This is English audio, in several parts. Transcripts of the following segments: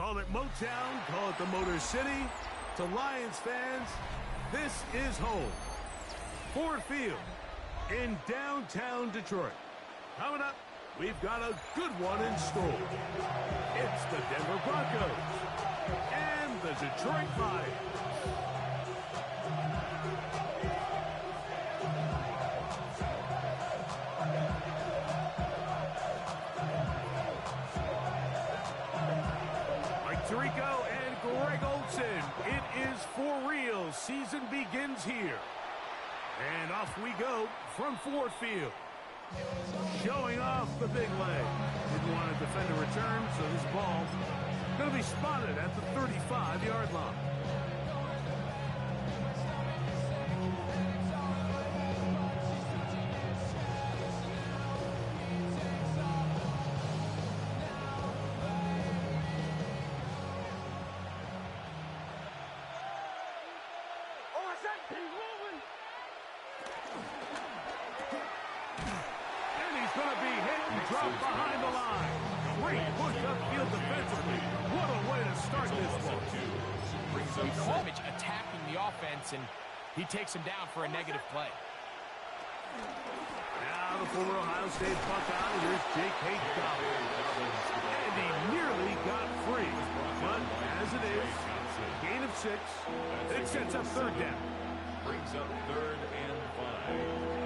Call it Motown, call it the Motor City. To Lions fans, this is home. Ford Field in downtown Detroit. Coming up, we've got a good one in store. It's the Denver Broncos and the Detroit Lions. Tirico and Greg Olsen. It is for real. Season begins here. And off we go from Ford Field. Showing off the big leg. Didn't want to defend a return, so this ball going to be spotted at the 35-yard line. Behind the line. Great push upfield defensively. What a way to start this ball. Savage attacking the offense, and he takes him down for a negative play. Now the former Ohio State Buckeye, here's Jake Hayes. And he nearly got free. But as it is, gain of 6. It sets up third down. Brings up 3rd and 5.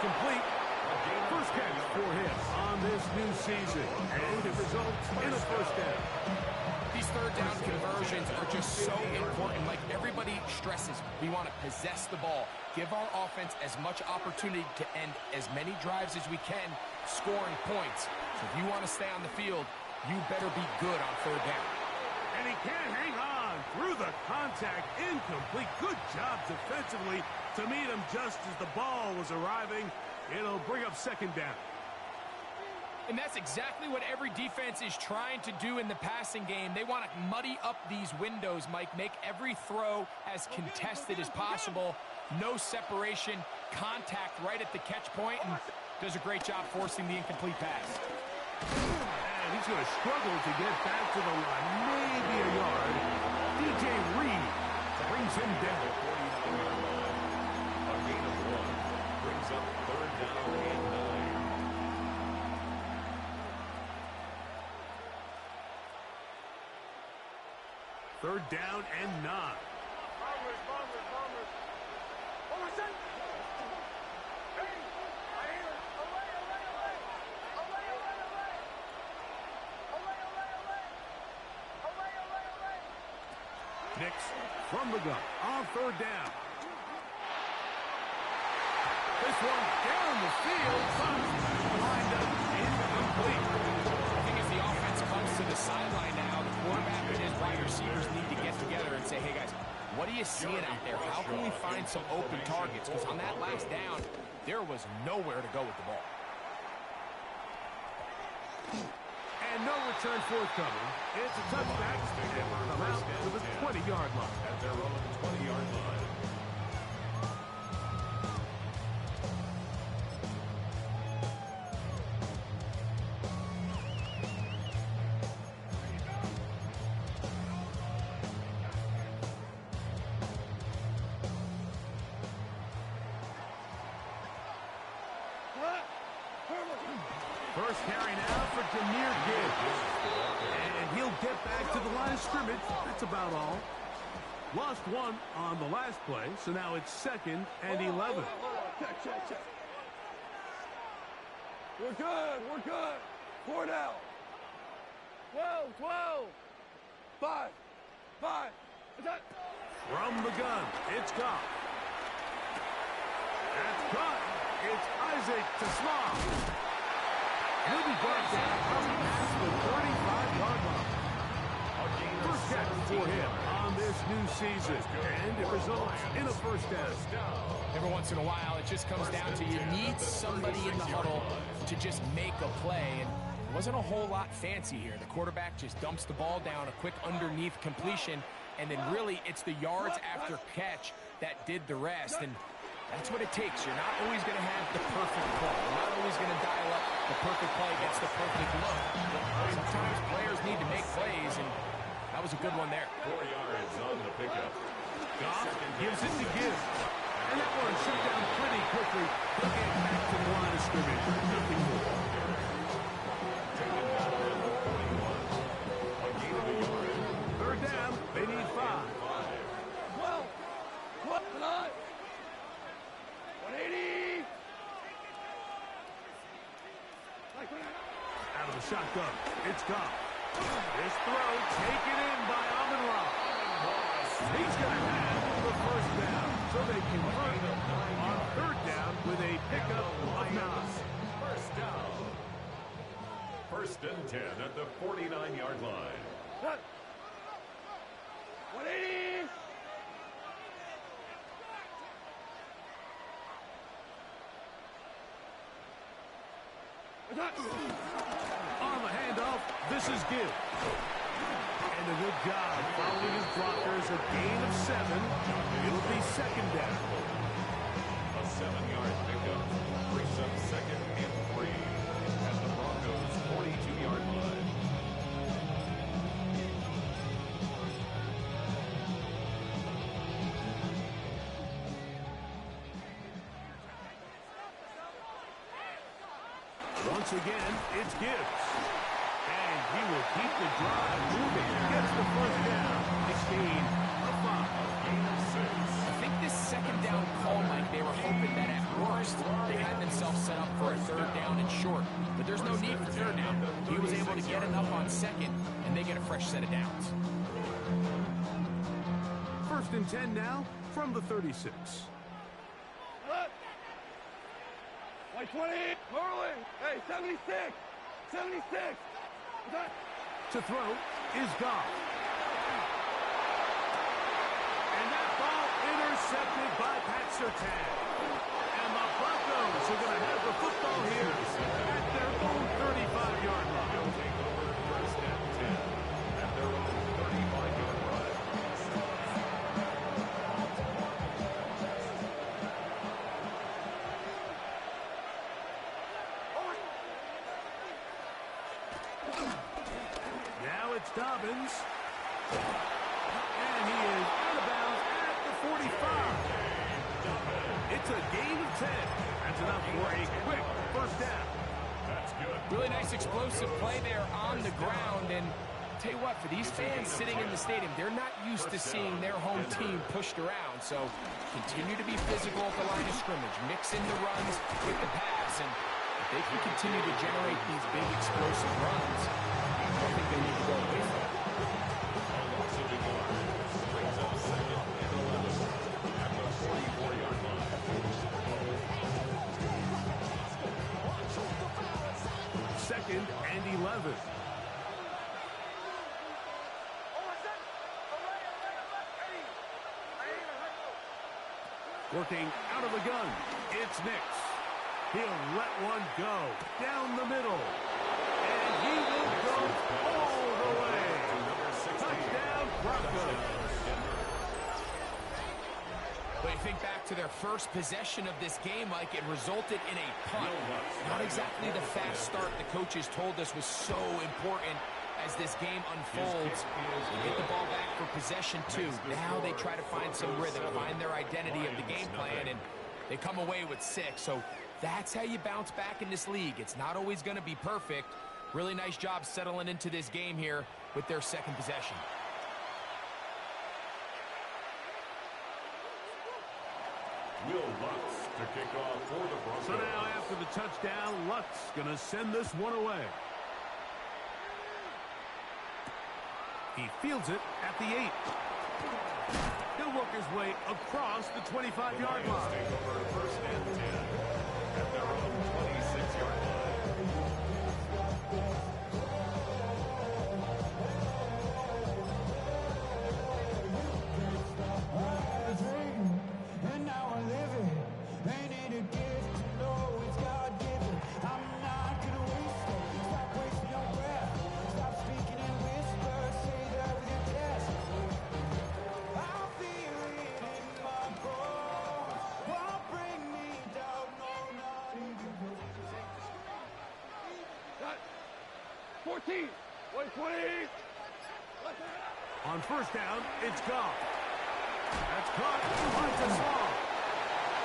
Complete. First catch for him on this new season. And it results in a first down. These third down conversions are just so important. Like everybody stresses, we want to possess the ball. Give our offense as much opportunity to end as many drives as we can, scoring points. So if you want to stay on the field, you better be good on third down. And he can't hang on through the contact. Incomplete. Good job defensively to meet him just as the ball was arriving. It'll bring up second down. And that's exactly what every defense is trying to do in the passing game. They want to muddy up these windows, Mike. Make every throw as contested as possible. No separation, contact right at the catch point, and does a great job forcing the incomplete pass. And he's going to struggle to get back to the line. Maybe a yard. DJ Reed brings him down. A gain of 1 brings up 3rd down and 9. Third down and 9. Nix from the gun on third down. This one down the field, lined up incomplete. I think as the offense comes to the sideline now, the quarterback and his wide receivers need to get together and say, hey guys, what are you seeing out there? How can we find some open targets? Because on that last down, there was nowhere to go with the ball. And no return forthcoming. It's a touchback. And we're come out to the 20-yard line. At their own 20-yard line. First carry now for Jahmyr Gibbs. And he'll get back to the line of scrimmage. That's about all. Lost 1 on the last play, so now it's 2nd and 11. Check. We're good. 4 down. 12. 5. Attack. From the gun, it's Goff. That's caught. It's Isaac to Slough. He'll be brought down past the 35-yard line. First catch for him on this new season, and it results in a first down. Every once in a while, it just comes down to you need somebody in the huddle to just make a play. And it wasn't a whole lot fancy here. The quarterback just dumps the ball down, a quick underneath completion, and then really it's the yards after catch that did the rest. And that's what it takes. You're not always going to have the perfect play. You're not always going to dial up the perfect play against the perfect look. Sometimes players need to make plays, and that was a good one there. 4 yards on the pickup. Goff gives it to Gibbs. And that one shut down pretty quickly. He'll get back to the line of scrimmage. Nothing more. Taken down at the 41. A gain of a yard. Third down. They need 5. 12. What? 9. 180. Out of the shotgun. It's Goff. This throw taken in by Amon-Ra. He's going to have the first down. So they convert on third down with a pickup of 9. First down. First and 10 at the 49-yard line. 180. On the handoff, this is Gibbs. And a good job following his blockers, a gain of 7. It'll be second down. A 7-yard pickup brings up second and 3 at the Broncos' 42-yard line. Once again, it's Gibbs. And he will keep the drive moving. Gets the first down. It's gain of 5. Gain of 6. I think this second down call, Mike, they were hoping that at worst they had themselves set up for a third down and short. But there's no need for third down. He was able to get enough on second, and they get a fresh set of downs. First and 10 now from the 36. 20. Early. Hey, 76. 76. To throw is Goff. And that ball intercepted by Pat Surtain. And the Broncos are going to have the football here at their own 35-yard line. They'll take over first and 10 at their own 35-yard line. Now it's Dobbins. And he is out of bounds at the 45. It's a gain of 10. That's enough for a quick first down. That's good. Really nice explosive play there on the ground. And tell you what, for these fans sitting in the stadium, they're not used to seeing their home team pushed around. So continue to be physical at the line of scrimmage. Mix in the runs with the pass. And if they can continue to generate these big explosive runs, I don't think they need to go away from it. A loss of a yard brings up second and 11 at the 44-yard line. Second and 11. Working out of the gun. It's Nix. He'll let one go down the middle. And he will go all the way. Touchdown, Broncos. But you think back to their first possession of this game, like it resulted in a punt. Not exactly the fast start the coaches told us was so important as this game unfolds. They get the ball back for possession 2. Now they try to find some rhythm, find their identity of the game plan, and they come away with 6. So that's how you bounce back in this league. It's not always going to be perfect. Really nice job settling into this game here with their second possession. Will Lutz to kick off for the Broncos. So now after the touchdown, Lutz going to send this one away. He fields it at the 8. He'll work his way across the 25-yard line. Take over first and 10 at their own 26-yard line. And now I live it. Ain't it a gift to know it's God-given? I'm not 14. 120. On first down, it's Goff. That's caught. Finds a slot.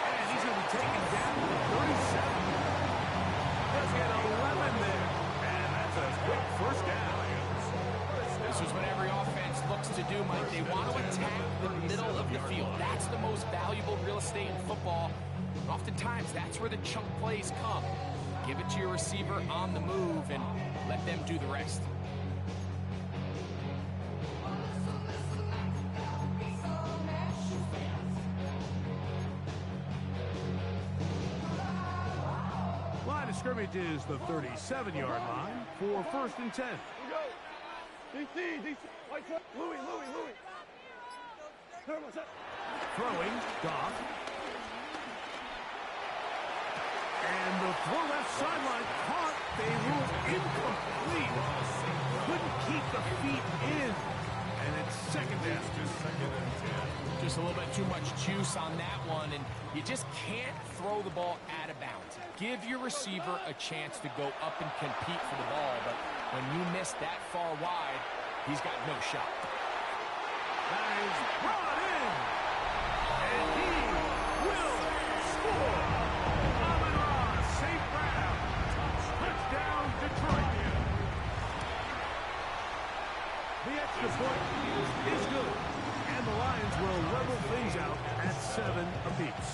And he's going to be taken down to the 37. Does get 11 there. And that's a quick first down. This is what every offense looks to do, Mike. They want to attack the middle of the field. That's the most valuable real estate in football. Oftentimes, that's where the chunk plays come. Give it to your receiver on the move and let them do the rest. Line of scrimmage is the 37-yard line for first and 10. DC. Louis. Throwing, Goff. And the throw left sideline caught. They ruled incomplete. Couldn't keep the feet in. And it's second down. Just a little bit too much juice on that one, and you just can't throw the ball out of bounds. Give your receiver a chance to go up and compete for the ball, but when you miss that far wide, he's got no shot. That is brought in. And he will score. Amon-Ra St. Brown. Touchdown, Detroit. The extra point is good. And the Lions will level things out at 7 apiece.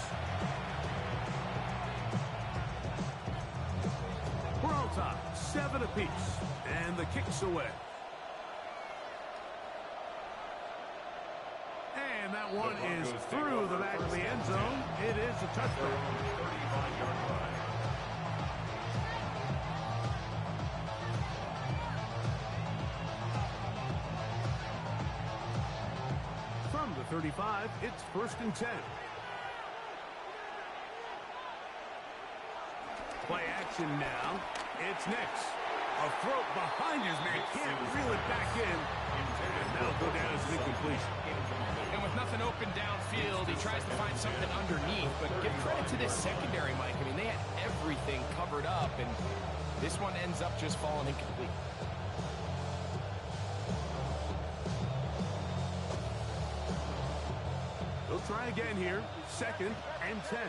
We're all tied, 7 apiece. And the kick's away. And that one is through the back of the end zone. It is a touchdown. 35-yard line. From the 35, it's first and 10. Play action now. It's Nix. A throw behind his man. Can't reel it back in. And that'll go down as an incompletion. And with nothing open downfield, he tries to find something underneath. But give credit to this secondary, Mike. I mean, they had everything covered up, and this one ends up just falling incomplete. They'll try again here. Second and 10.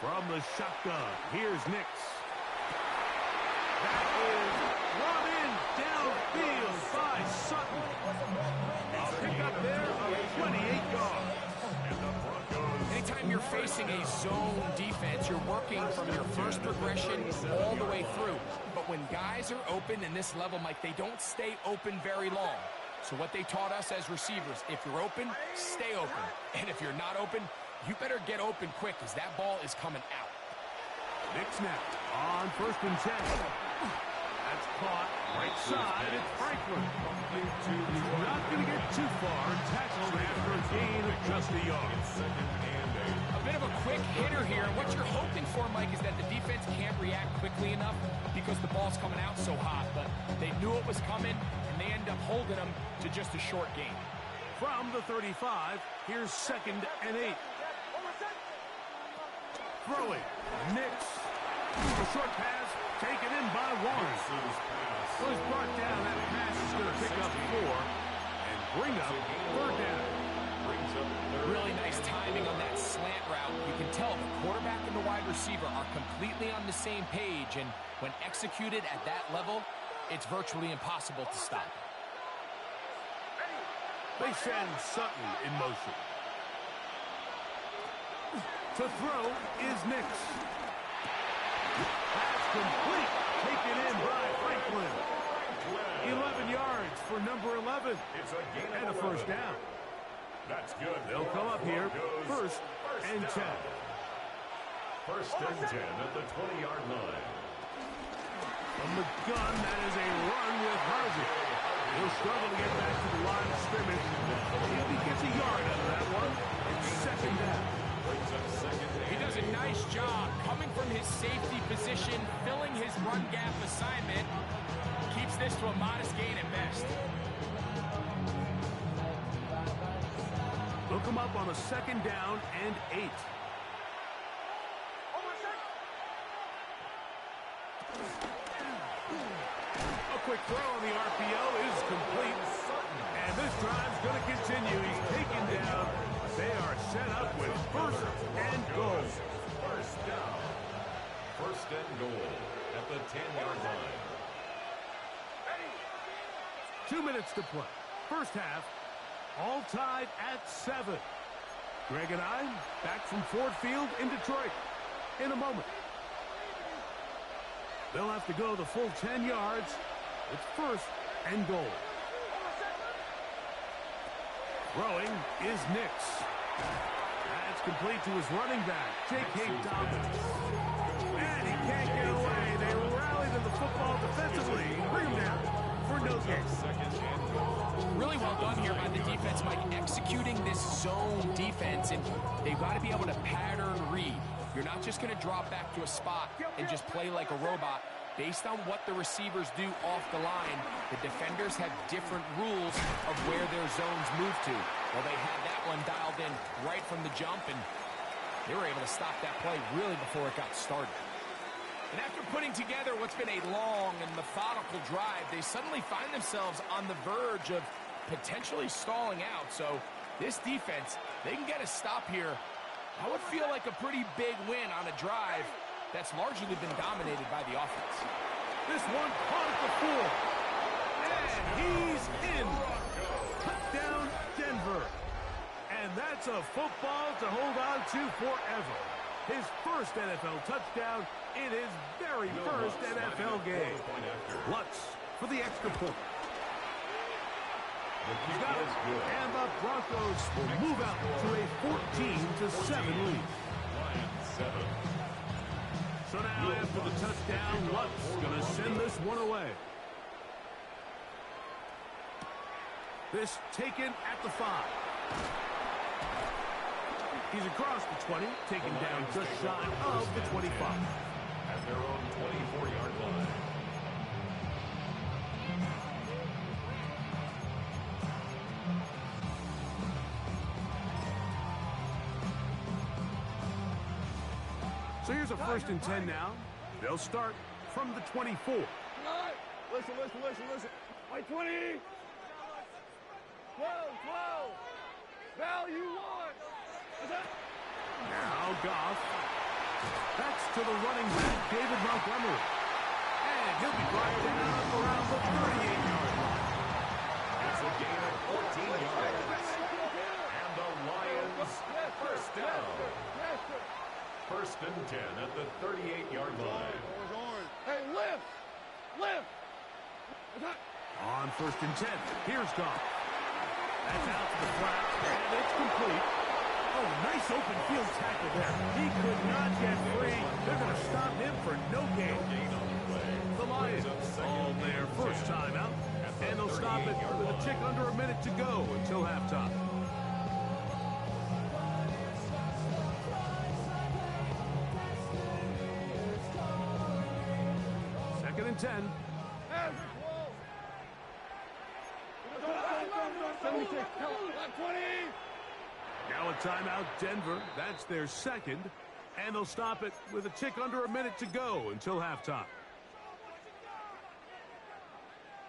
From the shotgun, here's Nix. That is run in downfield by Sutton. A pickup there of 28 yards. Anytime you're facing a zone defense, you're working from your first progression all the way through. But when guys are open in this level, Mike, they don't stay open very long. So what they taught us as receivers, if you're open, stay open. And if you're not open, you better get open quick because that ball is coming out. Nix now on first and 10. That's caught right side. It's Franklin. Not going to get too far. Tackled after a gain of just a yard. A bit of a quick hitter here. What you're hoping for, Mike, is that the defense can't react quickly enough because the ball's coming out so hot. But they knew it was coming, and they end up holding them to just a short gain. From the 35, here's second and 8. Throwing, Nix. A short pass taken in by Warren. Was brought down. That pass is going to pick up 4 and bring up third down. Really nice timing on that slant route. You can tell the quarterback and the wide receiver are completely on the same page, and when executed at that level, it's virtually impossible to stop. They send Sutton in motion. To throw is Nix. That's complete. Taken in by Franklin. 11 yards for number 11. And a first down. That's good. They'll come up here. First and 10. First and 10 at the 20-yard line. From the gun, that is a run with Harzy. He'll struggle to get back to the line of scrimmage. If he gets a yard out of that one, it's second down. He does a nice job coming from his safety position, filling his run gap assignment. Keeps this to a modest gain at best. Hook him up on a 2nd down and 8. A quick throw on the RPO is complete. And this drive's going to continue. He's taken down. They are set up with 1st and goal. First down. 1st and goal at the 10-yard line. 2 minutes to play. First half, all tied at 7. Greg and I back from Ford Field in Detroit in a moment. They'll have to go the full 10 yards. It's 1st and goal. Throwing is Nix. That's complete to his running back, J.K. Dobbins. And he can't get away. They rally to the football defensively. Bring him down for no gain. Really well done here by the defense, Mike, executing this zone defense, and they've got to be able to pattern read. You're not just going to drop back to a spot and just play like a robot. Based on what the receivers do off the line, the defenders have different rules of where their zones move to. Well, they had that one dialed in right from the jump, and they were able to stop that play really before it got started. And after putting together what's been a long and methodical drive, they suddenly find themselves on the verge of potentially stalling out. So this defense, they can get a stop here. That would feel like a pretty big win on a drive that's largely been dominated by the offense. This one caught at the 4. And he's in. Touchdown, Denver. And that's a football to hold on to forever. His 1st NFL touchdown in his very 1st NFL game. Lutz for the extra point. He's got it. And the Broncos will move out to a 14-7 lead. Lions 7. So now after the touchdown, Lutz going to send this one away. This taken at the 5. He's across the 20, taken down just shy of the 25. At their own 24-yard line. So here's a 1st and 10 now. They'll start from the 24. Listen. My 20. 12. Val, you won. Now Goff. That's to the running back, David Montgomery. And he'll be brought down around the 38-yard line. It's a gain of 14 yards. And the Lions 1st down. 1st and 10 at the 38-yard line. Hey, lift! On 1st and 10, here's Goff. That's out to the flat, and it's complete. Oh, nice open field tackle there. He could not get free. They're going to stop him for no gain. The Lions all their 1st time out, and they'll stop it with a tick under a minute to go until halftime. Second and 10. 76. 20. Now a timeout, Denver. That's their 2nd. And they'll stop it with a tick under a minute to go until halftime.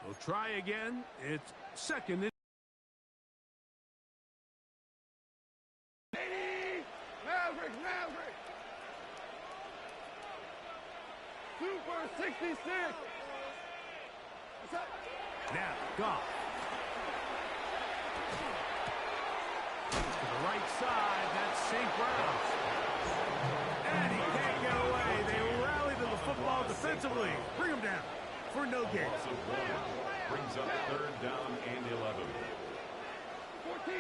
They'll try again. It's 2nd and 80. Maverick. Super 66. What's up? now Goff. To the right side, that's St. Brown. And he can't get away. They rally to the football defensively. Bring him down for no gain. Loss of 1 brings up 3rd down and 11. 14.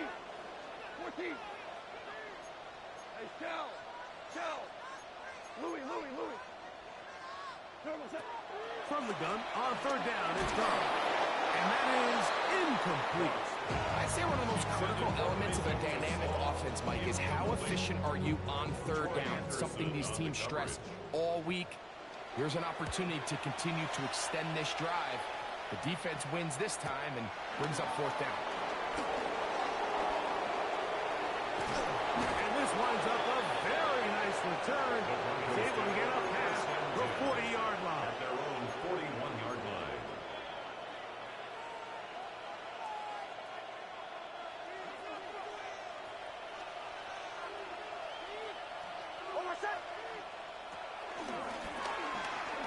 Hey, Shell. Louis. From the gun, on 3rd down, it's gone. And that is incomplete. I'd say one of the most critical elements of a dynamic offense, Mike, is how efficient are you on 3rd down? Something these teams stress all week. Here's an opportunity to continue to extend this drive. The defense wins this time and brings up 4th down. return. He's able to get up past the 40-yard line. At their own 41-yard line.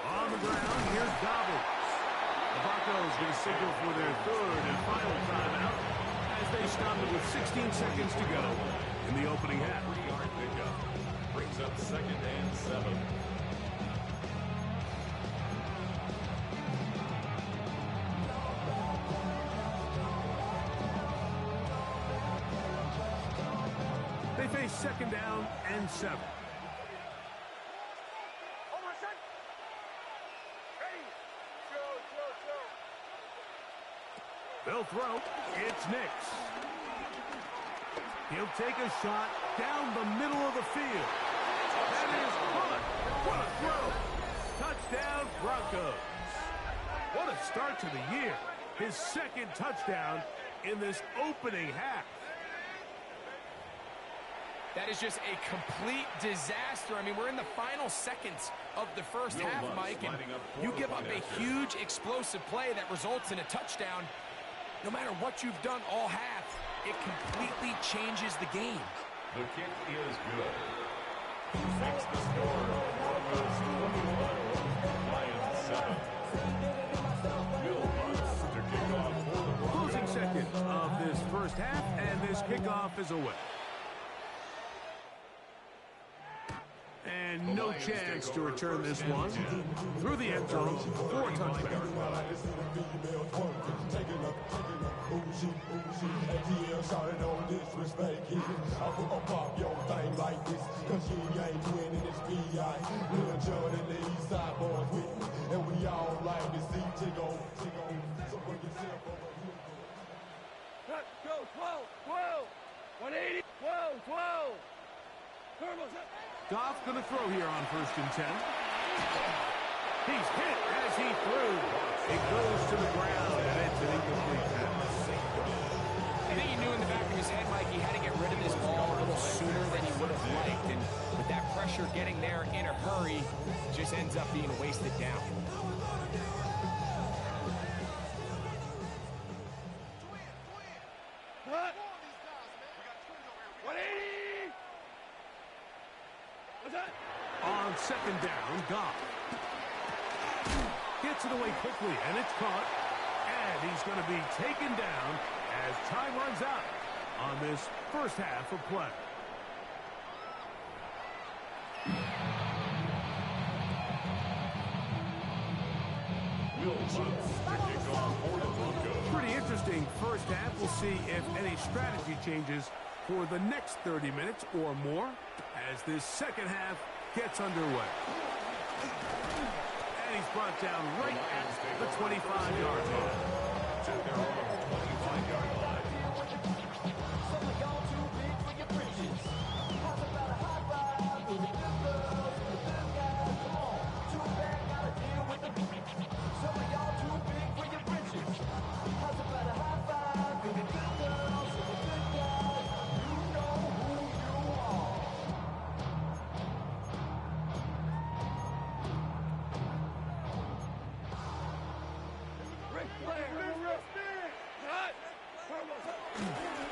On the ground, here's Gobbles. The Broncos going to signal for their third and final timeout as they stop it with 16 seconds to go in the opening half. 3-yard pickup. Brings up 2nd and 7. They face 2nd down and 7. They'll throw. It's Nix. He'll take a shot down the middle of the field. That is caught. What a throw. Touchdown, Broncos. What a start to the year. His 2nd touchdown in this opening half. That is just a complete disaster. I mean, we're in the final seconds of the first half, Mike, and you give up a huge explosive play that results in a touchdown. No matter what you've done all half, it completely changes the game. The kick is good. Makes the score Broncos 21, Lions 7. Will Lutz to kick off for the Broncos. Closing seconds of this first half, and this kickoff is away. And no chance to return this one through the end zone for a touchdown. Go, 12, 12, 180, 12, 12. Goff going to throw here on 1st and 10. He's hit as he threw. It goes to the ground, and it's an incomplete pass. I think he knew in the back of his head, Mike, he had to get rid of this ball a little sooner than he would have liked. And with that pressure getting there in a hurry, it just ends up being wasted down. On 2nd down, Goff gets it away quickly, and it's caught. And he's going to be taken down as time runs out on this first half of play. Will Lutz to kick off for the Broncos. Pretty interesting first half. We'll see if any strategy changes for the next 30 minutes or more as this second half gets underway. And he's brought down right at the 25-yard line. To their own 25-yard line.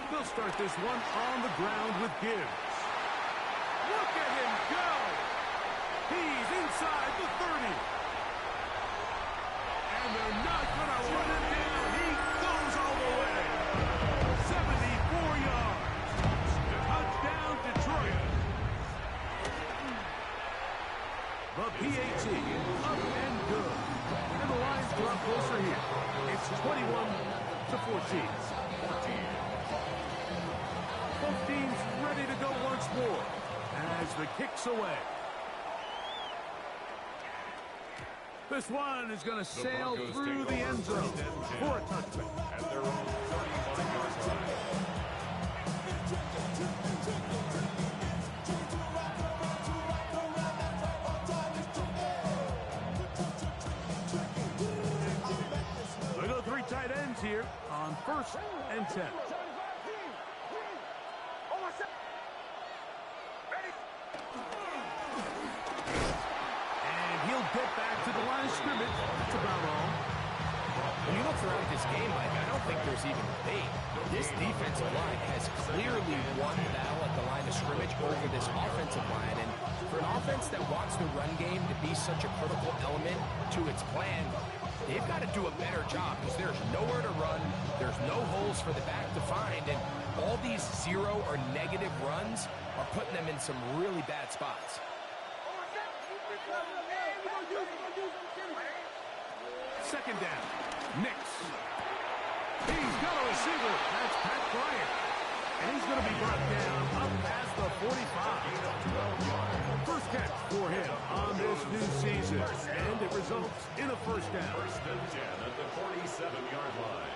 They'll start this one on the ground with Gibbs. Look at him go! He's inside the 30. And they're not going to run him down. He goes all the way. 74 yards. Touchdown, Detroit. The PAT up and good. And the Lions drop closer here. It's 21-14. Both teams ready to go once more as the kick's away. This one is going to sail through the end zone for a touchdown. At their own 35-yard line. They go 3 tight ends here on 1st and 10. game, Mike, I don't think there's even debate. This defensive line has clearly won the battle at the line of scrimmage over this offensive line. And for an offense that wants the run game to be such a critical element to its plan, they've got to do a better job because there's nowhere to run. There's no holes for the back to find. And all these zero or negative runs are putting them in some really bad spots. Second down. Knicks. He's got a receiver. That's Pat Bryant. And he's going to be brought down up past the 45. First catch for him on this new season. And it results in a first down. First and 10 at the 47-yard line.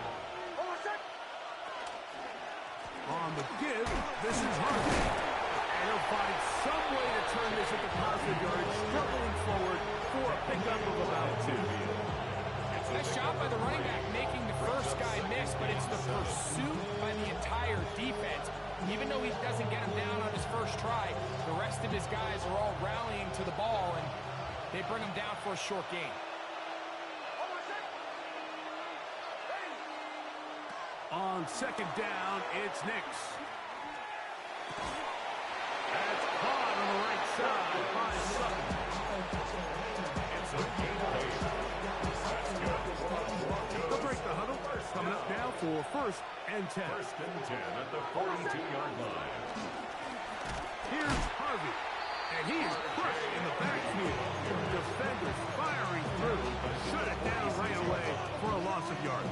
On the give, this is Harvey. And he'll find some way to turn this into positive yards, struggling forward for a pickup of about 2. Nice job by the running back making the first guy miss, but it's the pursuit by the entire defense. Even though he doesn't get him down on his first try, the rest of his guys are all rallying to the ball, and they bring him down for a short gain. On second down, it's Knicks. That's caught on the right side by Sutton. It's a gain of 8. They'll break the huddle. Coming up now for first and 10. First and 10 at the 42-yard line. Here's Harvey. And he is crushed in the backfield. Defenders firing through. Shut it down right away for a loss of yards.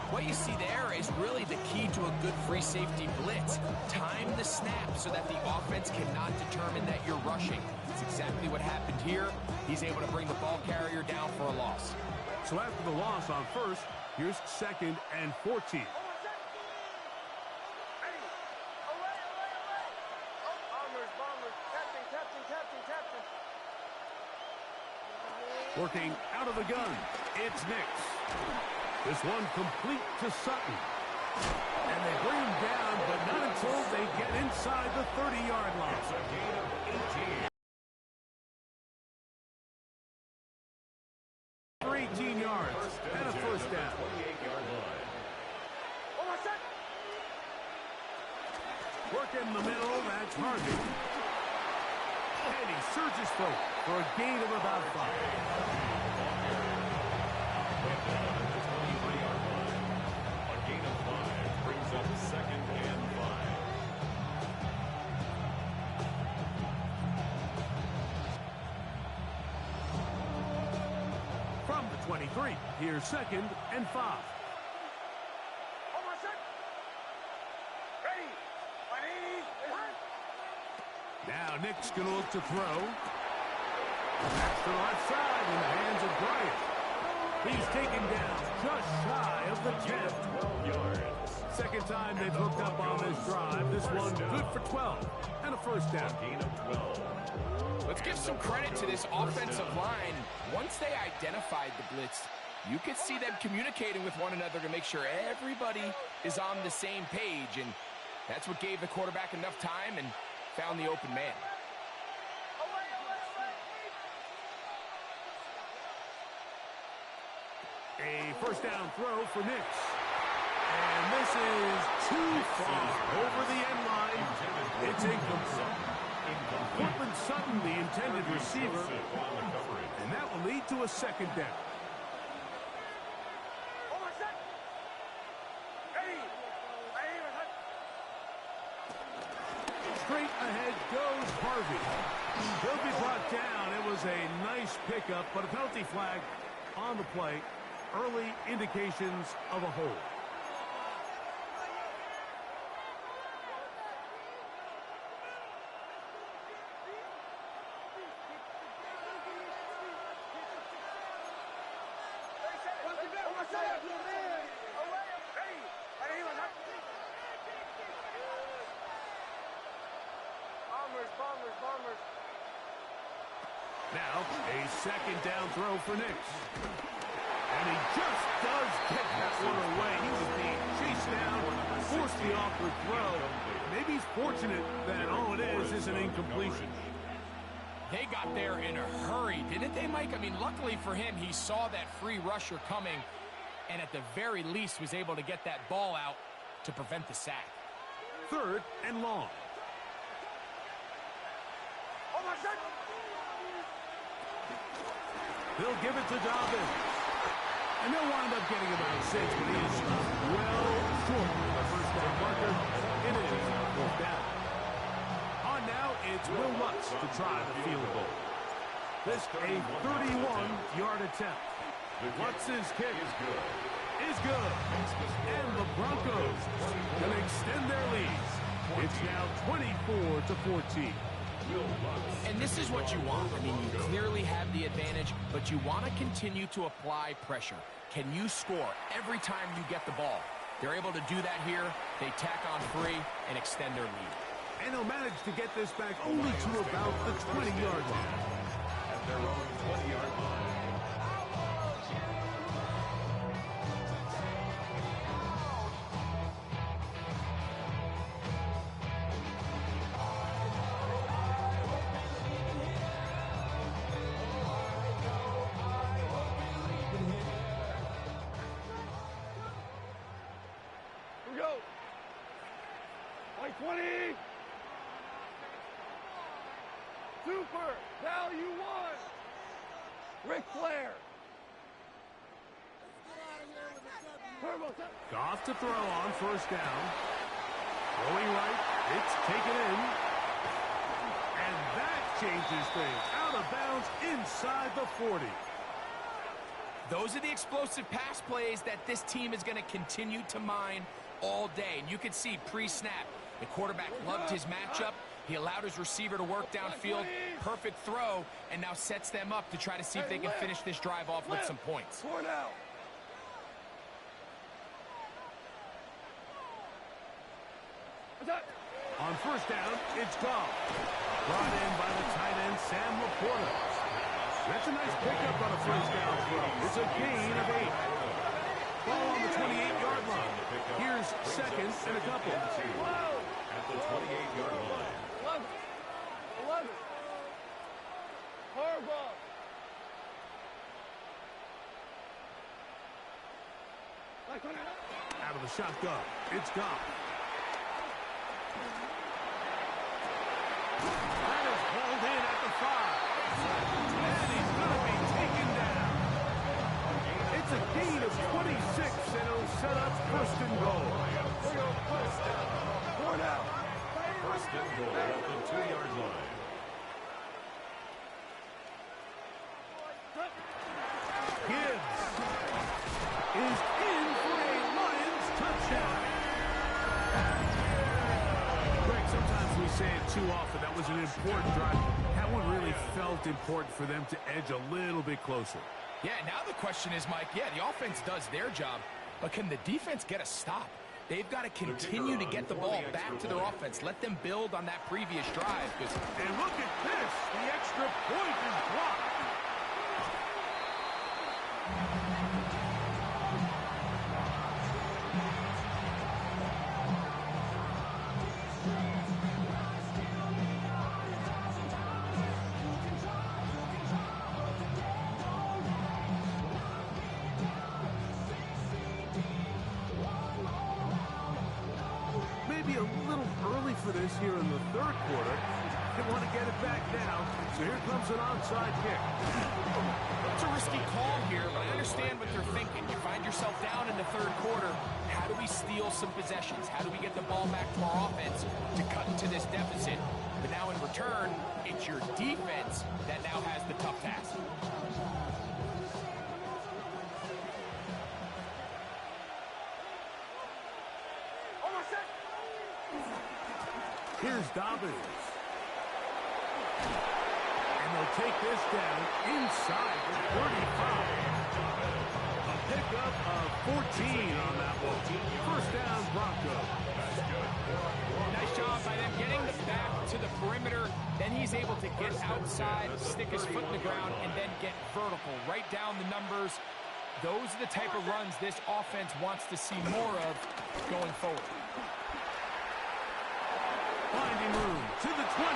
What you see there is really the key to a good free safety blitz. Time the snap so that the offense cannot determine that you're rushing. It's exactly what happened here. He's able to bring the ball carrier down for a loss. So after the loss on first, here's second and 14. Working out of the gun, it's Knicks. This one complete to Sutton. And they bring him down, but not until they get inside the 30-yard line. It's a gain of 18. 18 yards and a first down. 28-yard line. Work in the middle, that's Harvey. And he surges forward for a gain of about 5. A gain of 5 brings up second and 5. From the 23, here's second and 5. Now Nick's going to look to throw. That's to the left side in the hands of Bryant. He's taken down just shy of the 10. 12 yards. Second time they've hooked up on this drive. This one good for 12 and a first down. Gain of 12. Let's give some credit to this offensive line. Once they identified the blitz, you could see them communicating with one another to make sure everybody is on the same page, and that's what gave the quarterback enough time and found the open man. A first down throw for Knicks. And this is too far over the end line. It's incomplete. Cortland Sutton, the intended receiver, and that will lead to a second down. Straight ahead goes Harvey. He'll be brought down. It was a nice pickup, but a penalty flag on the play. Early indications of a hold. Now, a second down throw for Knicks. And he just does get that one away. He was being chased down, forced the awkward throw. Maybe he's fortunate that all it is an incompletion. They got there in a hurry, didn't they, Mike? I mean, luckily for him, he saw that free rusher coming, and at the very least was able to get that ball out to prevent the sack. 3rd and long. They'll give it to Dobbins. And they'll wind up getting about 6, but he is well short of the first down marker. It is 4th down. On now, it's Will Lutz to try the field goal. This a 31-yard attempt. Lutz's kick is good. And the Broncos can extend their lead. It's now 24-14. And this is what you want. I mean, you clearly have the advantage, but you want to continue to apply pressure. Can you score every time you get the ball? They're able to do that here. They tack on 3 and extend their lead. And they'll manage to get this back only to about the 20-yard line. At their own 20-yard line. Here we go. Like 20. Super value 1. Ric Flair. Goff to throw on 1st down. Going right. It's taken in. And that changes things. Out of bounds inside the 40. Those are the explosive pass plays that this team is going to continue to mine all day. And you can see pre-snap, the quarterback loved his matchup. He allowed his receiver to work downfield. Perfect throw, and now sets them up to try to see if they can finish this drive off with some points. 4 now. On 1st down, it's Goff. Brought in by the tight end, Sam Laporta. That's a nice pickup on a 1st down throw. It's a gain of 8. Ball on the 28-yard line. Here's 2nd and a couple. At the 28-yard line. 11. Harbaugh. Out of the shotgun, it's Goff. That is hauled in at the 5. And he's going to be taken down. It's a gain of 26, and it'll set up 1st and goal. 4 now. 1st and goal at the 2-yard line. Gibbs is in for a Lions touchdown. Greg, sometimes we say it too often. That was an important drive. That one really felt important for them to edge a little bit closer. Yeah, now the question is, Mike, yeah, the offense does their job, but can the defense get a stop? They've got to continue to get the ball back to their offense. Let them build on that previous drive. And look at this. The extra point is blocked. Maybe a little early for this here in the 3rd quarter. They want to get it back now. So here comes an onside kick. It's a risky call here, but I understand what they're thinking. You find yourself down in the 3rd quarter. How do we steal some possessions? How do we get the ball back to our offense to cut into this deficit? But now in return, it's your defense that now has the tough task. Here's Dobbins. And they'll take this down inside the 35. A pickup of 14 on that one. 1st down, Broncos. Nice job by them getting the back to the perimeter. Then he's able to get outside, stick his foot in the ground, and then get vertical. Right down the numbers. Those are the type of runs this offense wants to see more of going forward. Finding room to the 20.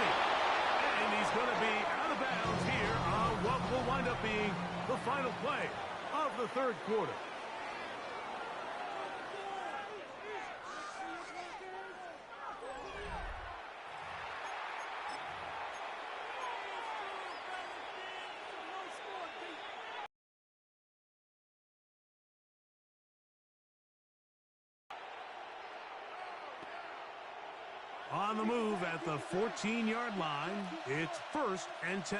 And he's going to be out of bounds here on what will wind up being the final play of the 3rd quarter. On the move at the 14-yard line, it's 1st and 10.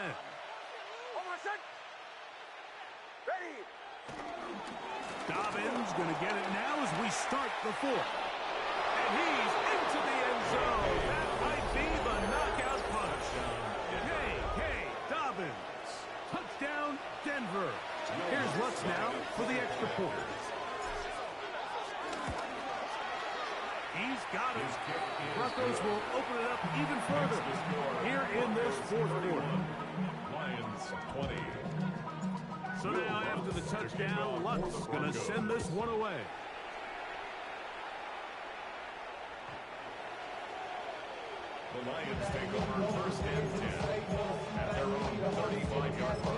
Dobbins going to get it now as we start the 4th. And he's into the end zone. That might be the knockout punch. Hey, Dobbins. Touchdown, Denver. Here's Lutz now for the extra point. He's got it. Broncos will open it up even further here in this 4th quarter. Lions 20. So now after the touchdown, Lutz going to send this one away. The Lions take over 1st and 10 at their own 35-yard line.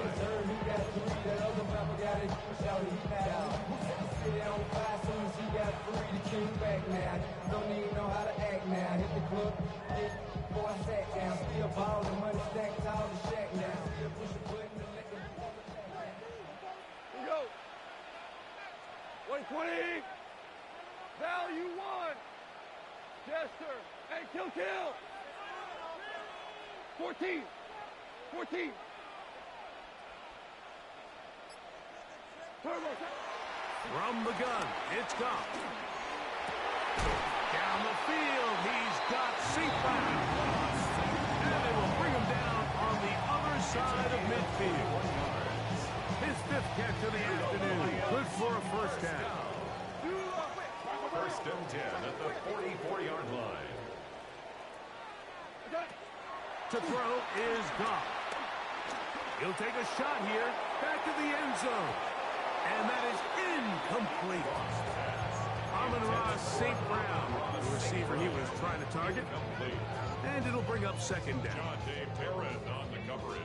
Go. 120. Value 1. Chester. Hey, kill. 14. Turbo. From the gun, it's gone. Down the field, he's got St. Brown. And they will bring him down on the other side of midfield. His 5th catch of the afternoon. Good for a 1st down. 1st and 10 at the 44-yard line. To throw is gone. He'll take a shot here. Back to the end zone. And that is incomplete. Amon-Ra St. Brown, the receiver he was trying to target. And it'll bring up 2nd down. John Dave Perrin on the coverage.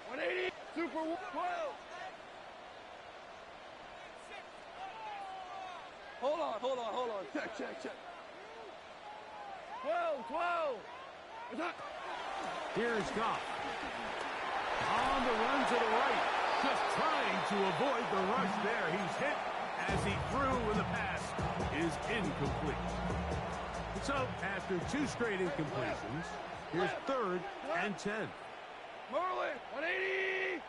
180. Super 12. Hold on. Check. 12. Here's Goff. On the run to the right. Just trying to avoid the rush there. He's hit as he threw when the pass is incomplete. So, after 2 straight incompletions, here's 3rd and 10. Merlin. 180.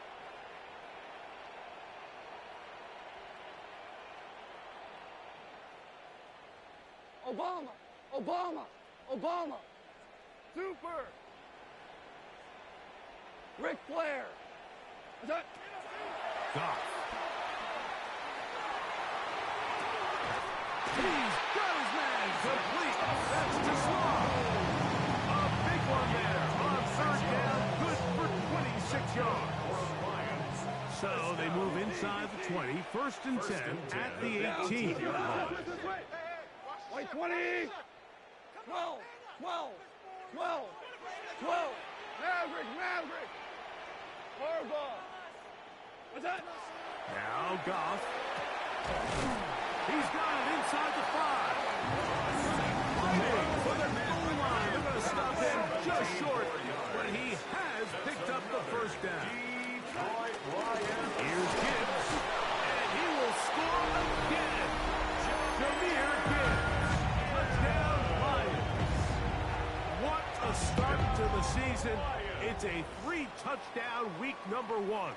Obama. Super. Ric Flair. Goff. He's got his man complete. That's to Slaw. A big one there on 3rd down. Good for 26 yards. So they move inside the 20. 1st and 10 at the 18. 120. 12. Maverick. Harbaugh. What's that? Now Goff. He's got it inside the 5. For the goal line. They're going to stop him just short, but he has picked up the 1st down. Here's Gibbs, and he will score again. Jahmyr Gibbs. Touchdown, Lions. What a start to the season. It's a 3-touchdown week number 1.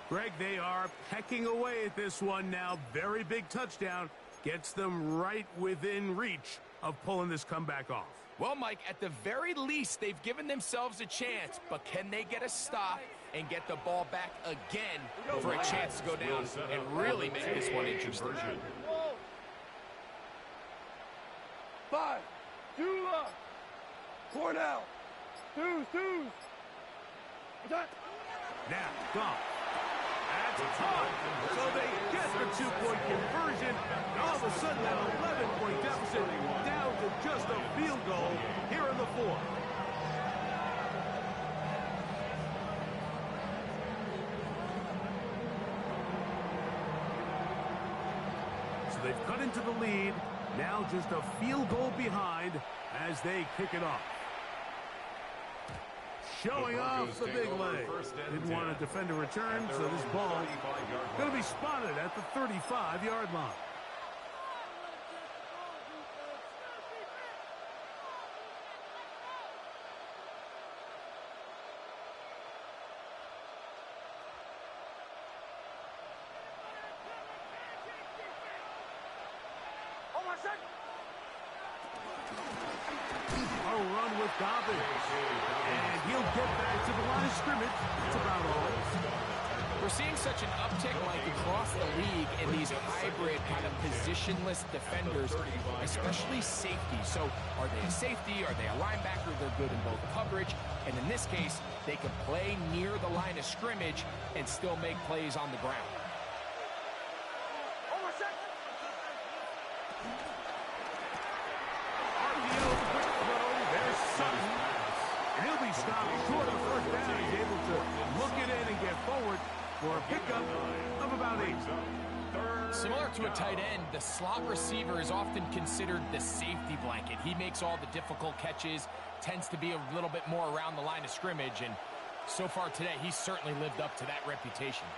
Greg, they are pecking away at this one now. Very big touchdown. Gets them right within reach of pulling this comeback off. Well, Mike, at the very least, they've given themselves a chance, but can they get a stop and get the ball back again for a chance to go down and really make this one interesting? 5. Dula. Cornell. Deuce. What's that? Now, Goff. That's tough. So they get the 2-point conversion. And all of a sudden, that 11-point deficit down to just a field goal here in the 4th. So they've cut into the lead. Now just a field goal behind as they kick it off. showing off the big leg. Didn't want to defend a return, so this ball going to be spotted at the 35-yard line. A run with Dobbins. And he'll get back to the line of scrimmage. That's about all. We're seeing such an uptick, Mike, across the league in these hybrid kind of positionless defenders, especially safety. So are they a safety? Are they a linebacker? They're good in both coverage. And in this case, they can play near the line of scrimmage and still make plays on the ground. And he'll be stopped short of first down. He's able to look it in and get forward for a pickup of about 8. Similar to a tight end, the slot receiver is often considered the safety blanket. He makes all the difficult catches, tends to be a little bit more around the line of scrimmage, and so far today, he's certainly lived up to that reputation.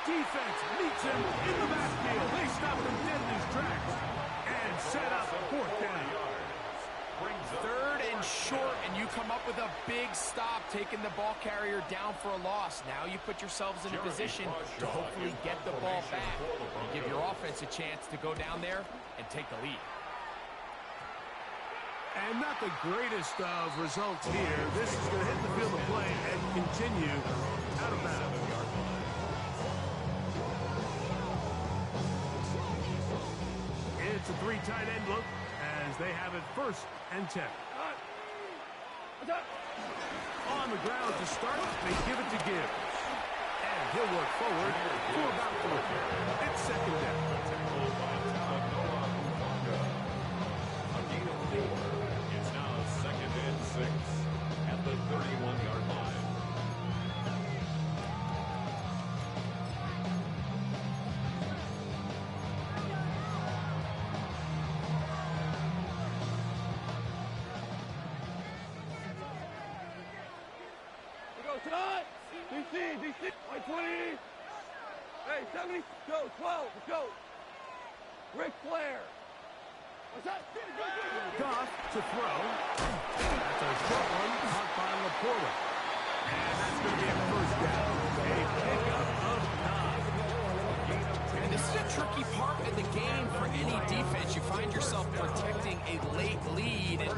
Defense meets him in the backfield. They stop him dead in his tracks and set up 4th down. 3rd and short, and you come up with a big stop, taking the ball carrier down for a loss. Now you put yourselves in a position to hopefully get the ball back and give your offense a chance to go down there and take the lead. And not the greatest of results here. This is going to hit the field of play and continue out of bounds. It's a 3 tight end look as they have it 1st and 10. On the ground to start, they give it to Gibbs. And he'll work forward for about 4. It's 2nd down. A gain of 4. It's now 2nd and 6 at the 31-yard line. DC, 20. Hey, 70, go, 12, let's go. Ric Flair. What's that? Goff to throw. That's a short one, caught by Laporta. And that's going to be a 1st down. A pickup of 9. And this is a tricky part of the game for any defense. You find yourself protecting a late lead. And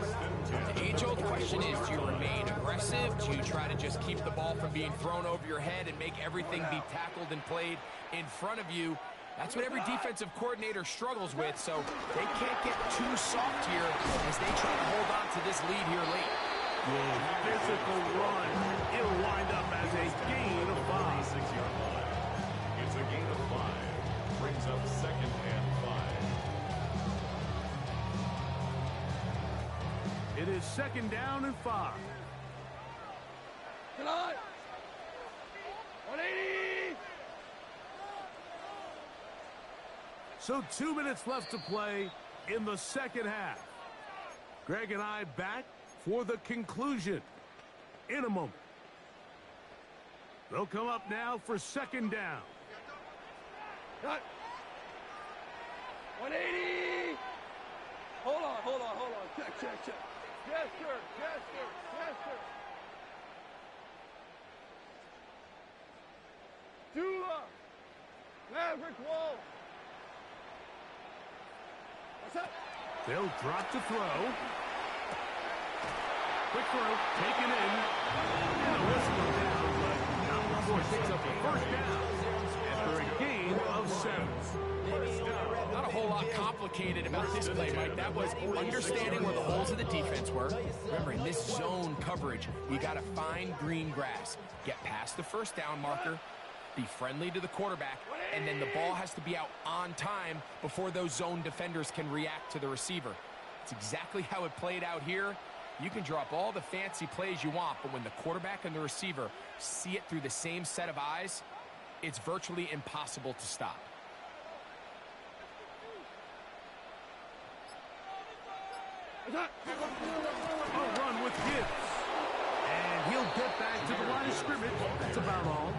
the age-old question is, do you remain aggressive? Do you try to just keep the ball from being thrown over your head and make everything be tackled and played in front of you? That's what every defensive coordinator struggles with, so they can't get too soft here as they try to hold on to this lead here late. Physical run. It'll wind up as a gain of 5. 6-yard line. It's a gain of 5. Brings up 2nd and 5. It is 2nd down and 5. Tonight. 180. So 2 minutes left to play in the 2nd half. Greg and I back for the conclusion in a moment. They'll come up now for 2nd down. Cut. 180. Hold on. Check. Yes, sir. Dula. Maverick Wall. What's up? They'll drop to throw. Quick throw, taken in. And a whistle down, but not before it picks up a 1st down after a gain of 7. Not a whole lot complicated about this play, Mike. That was understanding where the holes of the defense were. Remember, in this zone coverage, you got to find green grass. Get past the 1st down marker, be friendly to the quarterback, and then the ball has to be out on time before those zone defenders can react to the receiver. It's exactly how it played out here. You can draw up all the fancy plays you want, but when the quarterback and the receiver see it through the same set of eyes, it's virtually impossible to stop. A run with Gibbs. And he'll get back to the line of scrimmage. That's about all.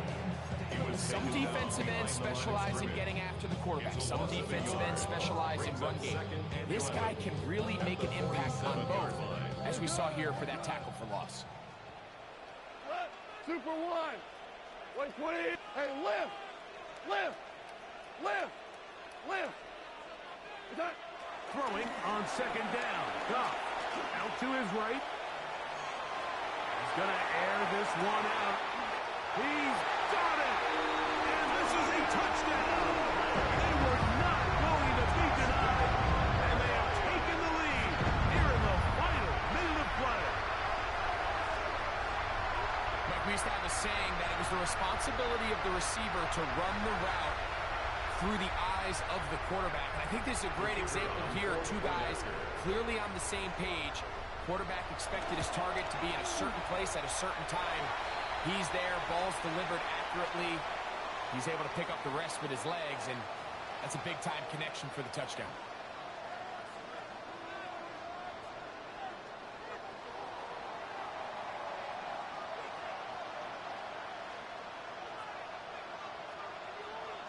Some defensive ends specialize in getting after the quarterback. Some defensive ends specialize in run game. This guy can really make an impact on both, as we saw here for that tackle for loss. Super one. 120. Hey, lift. Lift. Lift. Lift. Throwing on second down. Goff out to his right. He's going to air this one out. He's got it. And this is a touchdown. They were not going to be denied. And they have taken the lead here in the final minute of play. Mike, we used to have a saying that it was the responsibility of the receiver to run the route through the eyes of the quarterback. And I think this is a great example here. Two guys clearly on the same page. Quarterback expected his target to be in a certain place at a certain time. He's there, ball's delivered accurately. He's able to pick up the rest with his legs, and that's a big-time connection for the touchdown.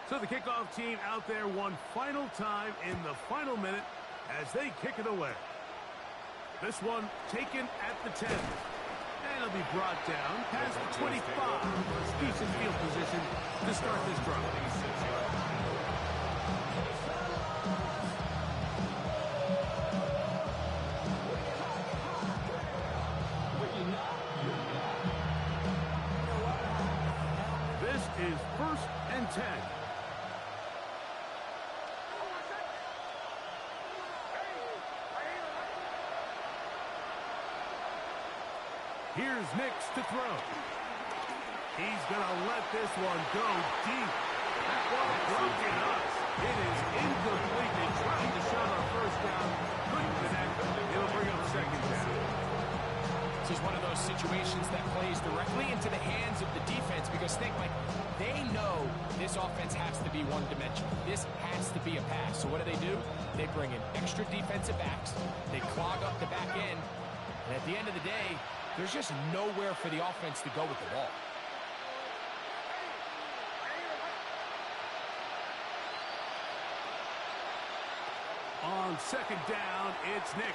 So the kickoff team out there one final time in the final minute as they kick it away. This one taken at the 10. And it'll be brought down past the 25. Decent field position to start this drive. This is 1st and 10. Here's Nix to throw. He's going to let this one go deep. That ball broken up. It is incomplete. They tried to shot on first down. Couldn't connect. It'll bring up second down. This is one of those situations that plays directly into the hands of the defense because think, like, they know this offense has to be one-dimensional. This has to be a pass. So what do? They bring in extra defensive backs. They clog up the back end. And at the end of the day, there's just nowhere for the offense to go with the ball. On second down, it's Nix.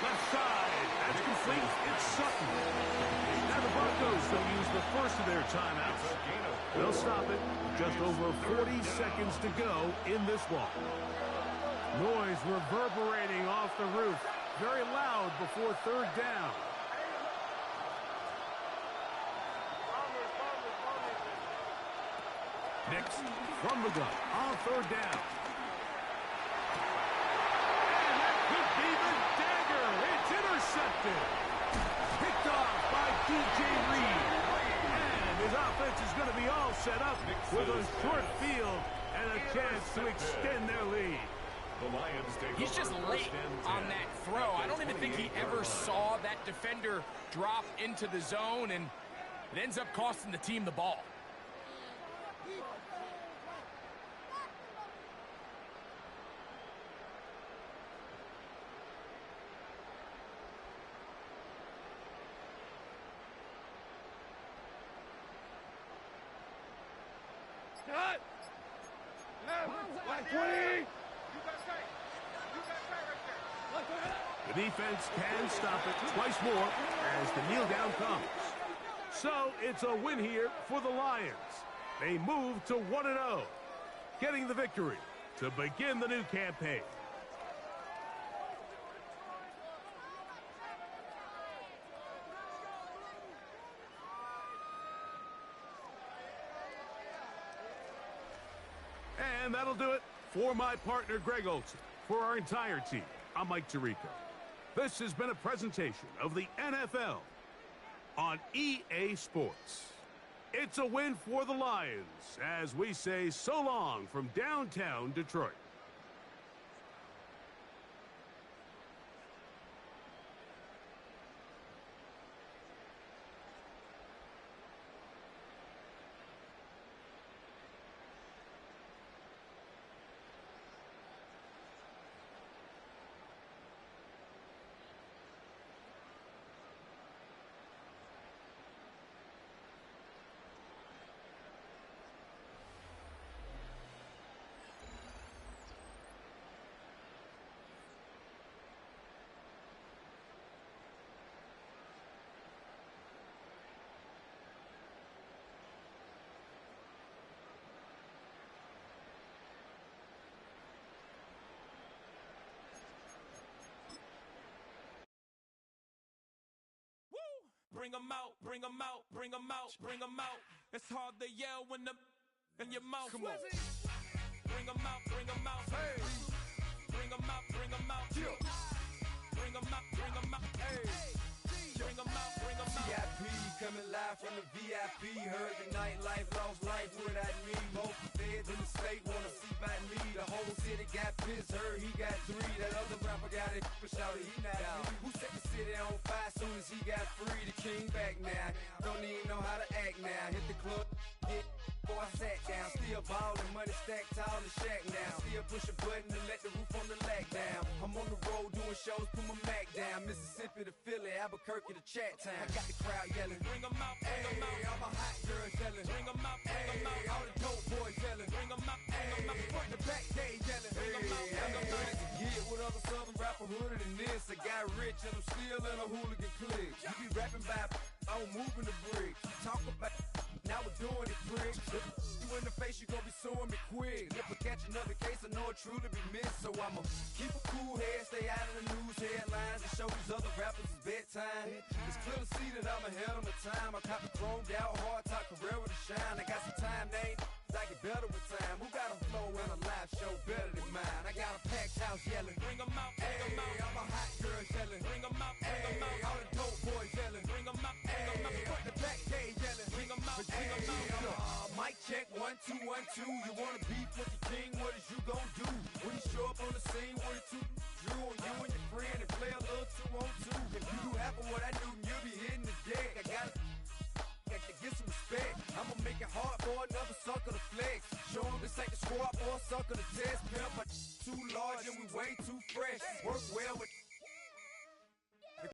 Left side, that's complete. It's Sutton. Now the Broncos will use the first of their timeouts. They'll stop it. Just over 40 seconds to go in this one. Noise reverberating off the roof. Very loud before third down. Nix from the gun on third down. And that could be the dagger. It's intercepted. Picked off by DJ Reed. And his offense is going to be all set up with a short field and a chance to extend their lead. He's just late on that throw. I don't even think he ever saw that defender drop into the zone, and it ends up costing the team the ball. Cut! 120! The defense can stop it twice more as the kneel down comes. So it's a win here for the Lions. They move to 1-0, getting the victory to begin the new campaign. And that'll do it for my partner, Greg Olson. For our entire team, I'm Mike Tirico. This has been a presentation of the NFL on EA Sports. It's a win for the Lions as we say so long from downtown Detroit. bring 'em out, bring 'em out, bring 'em out, bring 'em out. It's hard to yell when the in your mouth. Come on. Bring 'em out, bring 'em out. Hey. Bring 'em out, bring 'em out. Yeah. Bring 'em out, bring 'em out. Hey. Bring 'em out, bring 'em out. VIP coming live from the VIP. Heard the nightlife, lost life without me. Most feds in the state wanna see by me. The whole city got pissed, heard he got 3. That other rapper got it, but shouted he not me. Who set the city on fire soon as he got free? The king back now, don't even know how to act now. Hit the club, hit. Before I sat down, still ballin', money stacked tall in the shack now. Still push a button and let the roof on the lack down. I'm on the road doing shows, put my Mac down. Mississippi to Philly, Albuquerque to Chat Town. I got the crowd yelling, Bring 'em out, bring 'em out. hey, all my hot girls yelling, Bring 'em out, bring 'em out. all the dope boys yelling, Bring 'em out, bring 'em out. front to back, they yelling, Bring 'em out, bring 'em out. To get with other southern rapper hooded than this. I got rich and I'm still in a hooligan clique. You be rapping by, I'm moving the bricks. Talk about, now we're doing it, prick. You in the face, you gon' be suing me quick. If I catch another case, I know it truly be missed. So I'ma keep a cool head, stay out of the news headlines, and show these other rappers it's bedtime. It's clear to see that I'm ahead of my time. I cop the chromed out hard